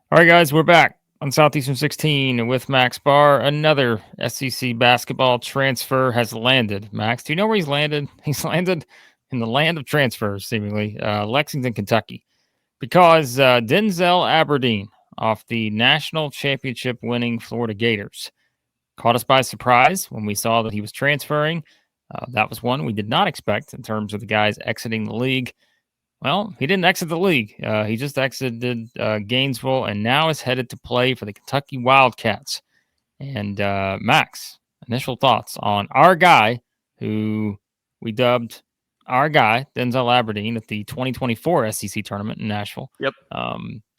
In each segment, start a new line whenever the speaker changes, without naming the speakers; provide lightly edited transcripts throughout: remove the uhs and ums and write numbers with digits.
All right, guys, we're back on Southeastern 16 with Max Barr. Another SEC basketball transfer has landed. Max, do you know where he's landed? He's landed in the land of transfers, seemingly, Lexington, Kentucky, because Denzel Aberdeen off the national championship winning Florida Gators caught us by surprise when we saw that he was transferring. That was one we did not expect in terms of the guys exiting the league. Well, he didn't exit the league. He just exited Gainesville and now is headed to play for the Kentucky Wildcats. And Max, initial thoughts on our guy who we dubbed our guy, Denzel Aberdeen, at the 2024 SEC tournament in Nashville.
Yep.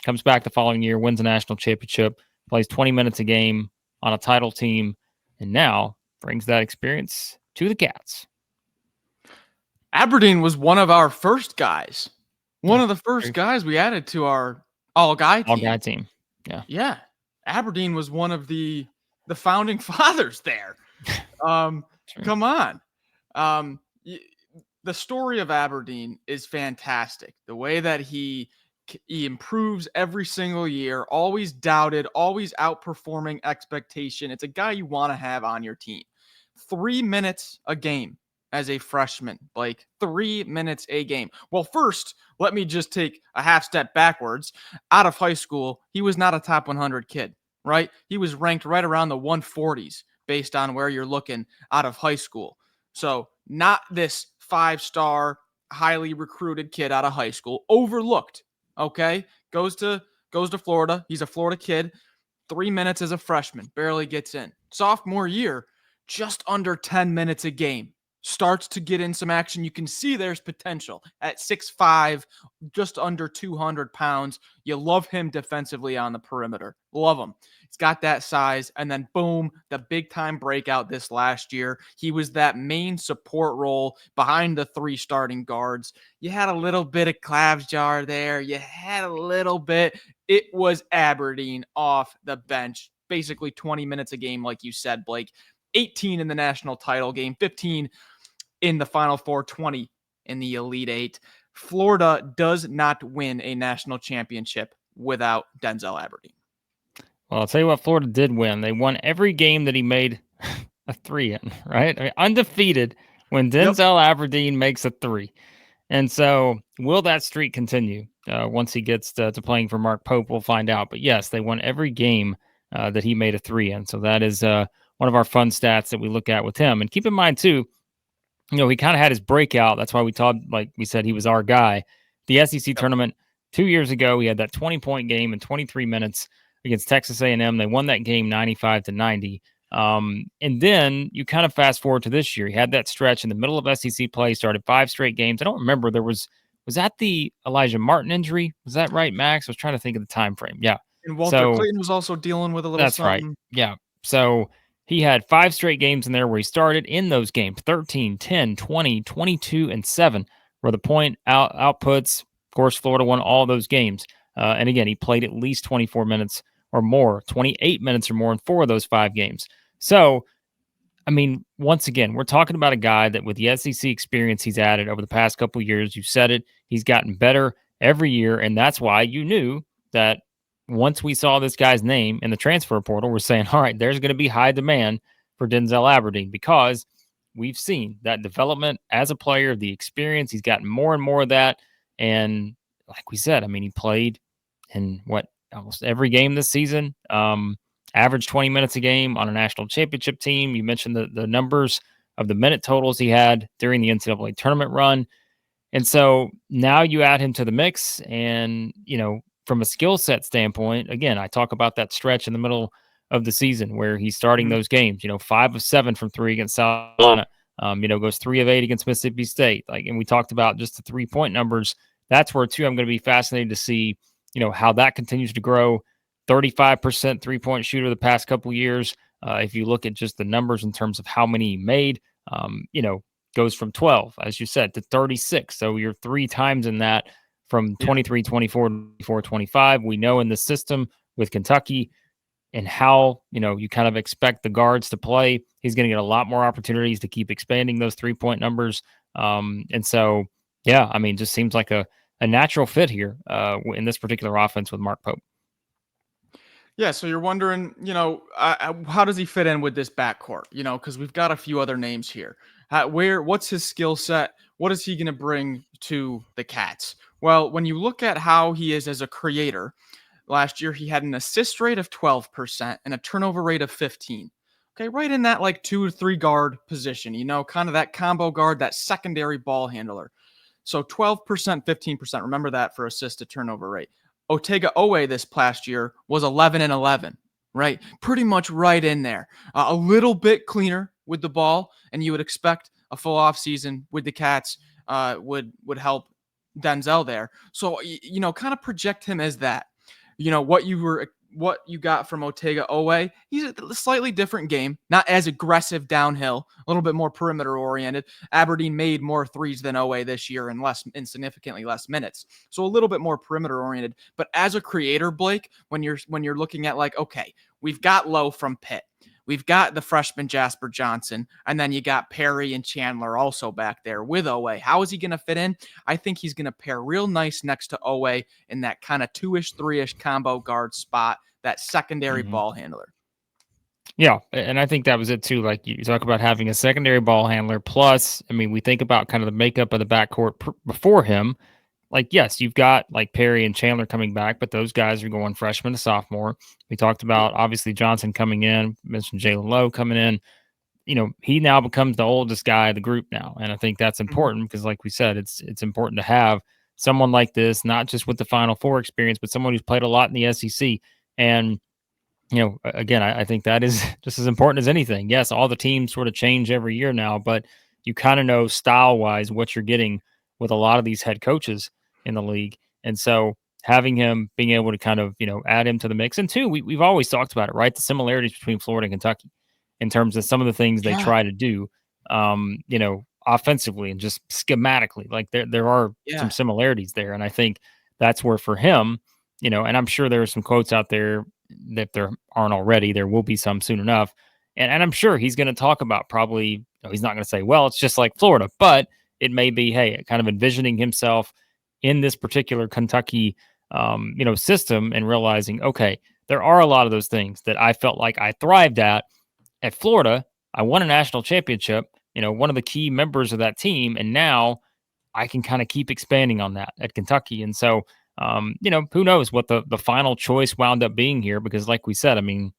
Comes back the following year, wins a national championship, plays 20 minutes a game on a title team, and now brings that experience to the Cats.
Aberdeen was one of our first guys. One of the first guys we added to our all-guy team.
All-guy team. Yeah.
Yeah. Aberdeen was one of the founding fathers there. Come on. The story of Aberdeen is fantastic. The way that he improves every single year, always doubted, always outperforming expectation. It's a guy you want to have on your team. 3 minutes a game as a freshman, Blake. 3 minutes a game. Well, first, let me just take a half step backwards. Out of high school, he was not a top 100 kid, right? He was ranked right around the 140s based on where you're looking out of high school. So not this 5-star, highly recruited kid out of high school. Overlooked, okay? Goes to Florida. He's a Florida kid. 3 minutes as a freshman. Barely gets in. Sophomore year, just under 10 minutes a game. Starts to get in some action. You can see there's potential at 6'5", just under 200 pounds. You love him defensively on the perimeter. Love him. He's got that size. And then boom, the big time breakout this last year. He was that main support role behind the 3 starting guards. You had a little bit of Clavjar there. You had a little bit. It was Aberdeen off the bench. Basically 20 minutes a game, like you said, Blake. 18 in the national title game, 15 in the Final Four, 20 in the Elite Eight. Florida does not win a national championship without Denzel Aberdeen.
Well, I'll tell you what Florida did win. They won every game that he made a 3 in, right? I mean, undefeated when Denzel Aberdeen makes a 3. And so will that streak continue once he gets to playing for Mark Pope? We'll find out. But yes, they won every game that he made a 3 in. So that is one of our fun stats that we look at with him. And keep in mind, too, he kind of had his breakout. That's why we talked, like we said, he was our guy. The SEC tournament 2 years ago, he had that 20-point game in 23 minutes against Texas A&M. They won that game 95-90. And then you kind of fast forward to this year. He had that stretch in the middle of SEC play, started 5 straight games. I don't remember. Was that the Elijah Martin injury? Was that right, Max? I was trying to think of the time frame. Yeah.
And Walter Clayton was also dealing with a little something.
Right. Yeah. So he had 5 straight games in there where he started in those games, 13, 10, 20, 22, and 7, where the point outputs. Of course, Florida won all those games. And again, he played at least 24 minutes or more, 28 minutes or more in 4 of those 5 games. So, I mean, once again, we're talking about a guy that with the SEC experience he's added over the past couple of years, you said it, he's gotten better every year. And that's why you knew that once we saw this guy's name in the transfer portal, we're saying, all right, there's going to be high demand for Denzel Aberdeen because we've seen that development as a player, the experience. He's gotten more and more of that. And like we said, I mean, he played in almost every game this season, averaged 20 minutes a game on a national championship team. You mentioned the numbers of the minute totals he had during the NCAA tournament run. And so now you add him to the mix and, from a skill set standpoint, again, I talk about that stretch in the middle of the season where he's starting those games, 5 of 7 from 3 against South Carolina, goes 3 of 8 against Mississippi State. And we talked about just the 3-point numbers. That's where, too, I'm going to be fascinated to see, how that continues to grow. 35% 3-point shooter the past couple of years. If you look at just the numbers in terms of how many he made, goes from 12, as you said, to 36. So you're 3 times in that from 23, 24, 24, 25. We know in the system with Kentucky and how, you kind of expect the guards to play, he's going to get a lot more opportunities to keep expanding those 3-point numbers. And so, just seems like a natural fit here in this particular offense with Mark Pope.
Yeah, so you're wondering, how does he fit in with this backcourt? Because we've got a few other names here. What's his skill set? What is he going to bring to the Cats? Well, when you look at how he is as a creator, last year he had an assist rate of 12% and a turnover rate of 15. Okay, right in that like 2 to 3 guard position, kind of that combo guard, that secondary ball handler. So 12%, 15%. Remember that for assist to turnover rate. Otega Owe this past year was 11 and 11, right? Pretty much right in there. A little bit cleaner with the ball, and you would expect a full off season with the Cats would help Denzel there. So kind of project him as that. What you got from Otega Owe. He's a slightly different game, not as aggressive downhill, a little bit more perimeter oriented. Aberdeen made more threes than Owe this year in significantly less minutes. So a little bit more perimeter oriented. But as a creator, Blake, when you're looking at like, okay, we've got Lowe from Pitt. We've got the freshman Jasper Johnson, and then you got Perry and Chandler also back there with Owe. How is he going to fit in? I think he's going to pair real nice next to Owe in that kind of 2-ish, 3-ish combo guard spot, that secondary ball handler.
Yeah, and I think that was it too. Like you talk about having a secondary ball handler. Plus, I mean, we think about kind of the makeup of the backcourt before him. Like, yes, you've got like Perry and Chandler coming back, but those guys are going freshman to sophomore. We talked about obviously Johnson coming in, mentioned Jalen Lowe coming in. He now becomes the oldest guy of the group now. And I think that's important because, like we said, it's important to have someone like this, not just with the Final Four experience, but someone who's played a lot in the SEC. And again, I think that is just as important as anything. Yes, all the teams sort of change every year now, but you kind of know style wise what you're getting with a lot of these head coaches in the league. And so having him being able to kind of, add him to the mix. And two, we've always talked about it, right? The similarities between Florida and Kentucky in terms of some of the things they try to do, offensively and just schematically. Like there are some similarities there. And I think that's where for him, and I'm sure there are some quotes out there that there aren't already. There will be some soon enough. And I'm sure he's going to talk about probably, he's not going to say, well, it's just like Florida, but it may be, hey, kind of envisioning himself in this particular Kentucky, system and realizing, okay, there are a lot of those things that I felt like I thrived at Florida. I won a national championship, one of the key members of that team. And now I can kind of keep expanding on that at Kentucky. And so, who knows what the final choice wound up being here? Because like we said, I mean,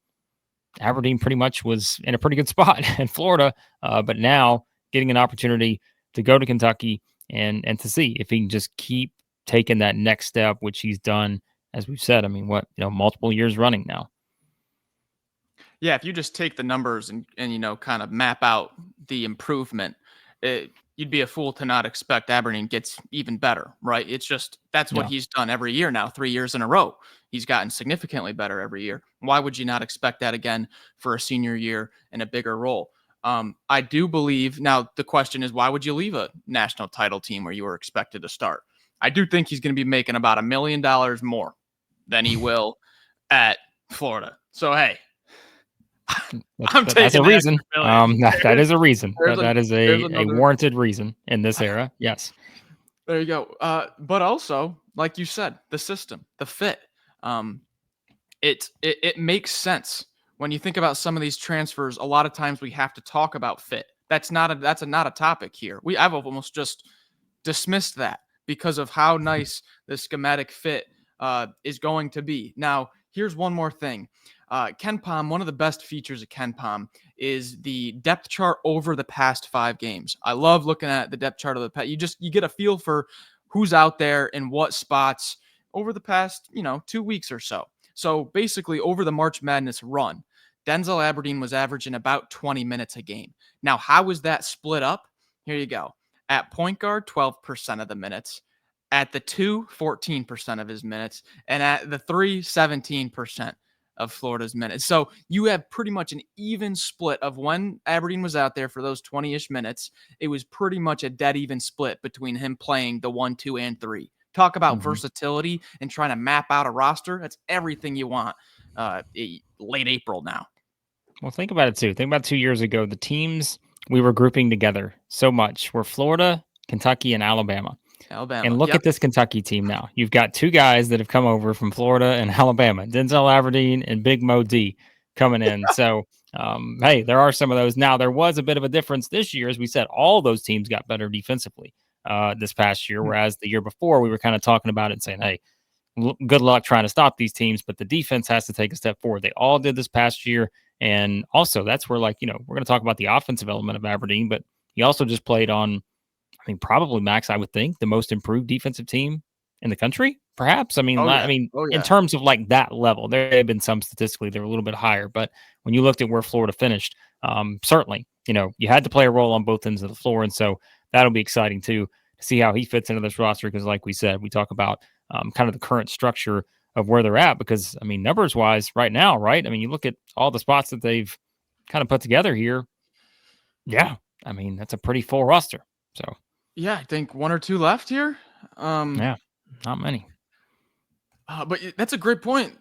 Aberdeen pretty much was in a pretty good spot in Florida, but now getting an opportunity to go to Kentucky and to see if he can just keep taking that next step, which he's done, as we've said, I mean, multiple years running now.
Yeah, if you just take the numbers and kind of map out the improvement, you'd be a fool to not expect Aberdeen gets even better, right? It's just that's what he's done every year now, 3 years in a row. He's gotten significantly better every year. Why would you not expect that again for a senior year in a bigger role? I do believe now the question is, why would you leave a national title team where you were expected to start? I do think he's going to be making about $1 million more than he will at Florida. So, hey,
that's a reason. That is a reason. That is a warranted reason in this era. Yes.
There you go. But also, like you said, the system, the fit, it makes sense when you think about some of these transfers. A lot of times we have to talk about fit. That's not a topic here. I've almost just dismissed that because of how nice the schematic fit is going to be. Now, here's one more thing. KenPom, one of the best features of KenPom is the depth chart over the past 5 games. I love looking at the depth chart of the past. You get a feel for who's out there in what spots over the past, 2 weeks or so. So basically over the March Madness run, Denzel Aberdeen was averaging about 20 minutes a game. Now, how is that split up? Here you go. At point guard, 12% of the minutes. At the 2, 14% of his minutes. And at the 3, 17% of Florida's minutes. So you have pretty much an even split of when Aberdeen was out there for those 20-ish minutes. It was pretty much a dead even split between him playing the 1, 2, and 3. Talk about versatility and trying to map out a roster. That's everything you want late April now.
Well, think about it too. Think about 2 years ago, the teams we were grouping together so much were Florida, Kentucky, and Alabama.
Alabama.
And look at this Kentucky team now. You've got two guys that have come over from Florida and Alabama, Denzel Aberdeen and Big Mo D coming in. So, hey, there are some of those. Now, there was a bit of a difference this year. As we said, all those teams got better defensively this past year, whereas the year before we were kind of talking about it and saying, hey, good luck trying to stop these teams, but the defense has to take a step forward. They all did this past year. And also, that's where, like, we're going to talk about the offensive element of Aberdeen, but he also just played on, I mean, probably Max, I would think, the most improved defensive team in the country, perhaps. I mean, in terms of like that level, there have been some statistically they're a little bit higher, but when you looked at where Florida finished, certainly, you had to play a role on both ends of the floor, and so that'll be exciting too to see how he fits into this roster. Because, like we said, we talk about kind of the current structure of where they're at. Because, I mean, numbers wise, right now, right? I mean, you look at all the spots that they've kind of put together here. Yeah, I mean, that's a pretty full roster. So.
Yeah, I think one or two left here.
Yeah, not many.
But that's a great point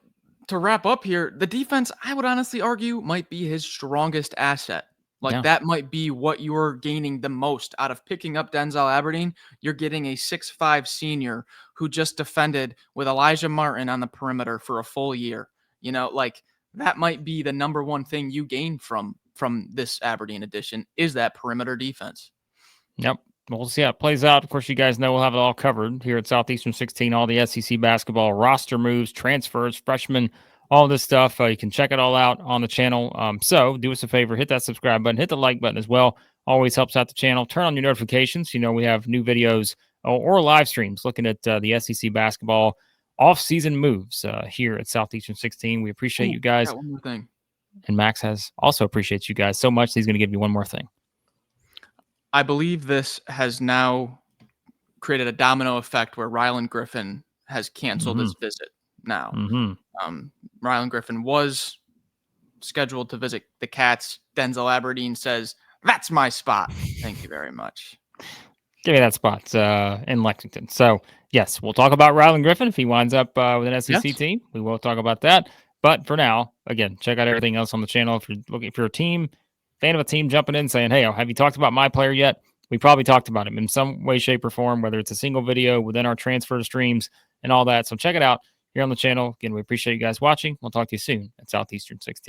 to wrap up here. The defense, I would honestly argue, might be his strongest asset. Like, that might be what you're gaining the most out of picking up Denzel Aberdeen. You're getting a 6'5" senior who just defended with Elijah Martin on the perimeter for a full year. Like, that might be the number one thing you gain from this Aberdeen edition is that perimeter defense.
Yep. We'll see how it plays out. Of course, you guys know we'll have it all covered here at Southeastern 16, all the SEC basketball roster moves, transfers, freshmen, all this stuff. You can check it all out on the channel. So do us a favor, hit that subscribe button, hit the like button as well. Always helps out the channel. Turn on your notifications. We have new videos or live streams looking at the SEC basketball off-season moves here at Southeastern 16. We appreciate you guys.
One more thing.
And Max has also appreciates you guys so much. He's going to give you one more thing.
I believe this has now created a domino effect where Ryland Griffin has canceled his visit now. Ryland Griffin was scheduled to visit the Cats. Denzel Aberdeen says, that's my spot. Thank you very much.
Give me that spot in Lexington. So, yes, we'll talk about Ryland Griffin if he winds up with an SEC team. We will talk about that. But for now, again, check out everything else on the channel. If you're a team, fan of a team jumping in saying, hey, have you talked about my player yet? We probably talked about him in some way, shape, or form, whether it's a single video within our transfer streams and all that. So check it out here on the channel. Again, we appreciate you guys watching. We'll talk to you soon at Southeastern 16.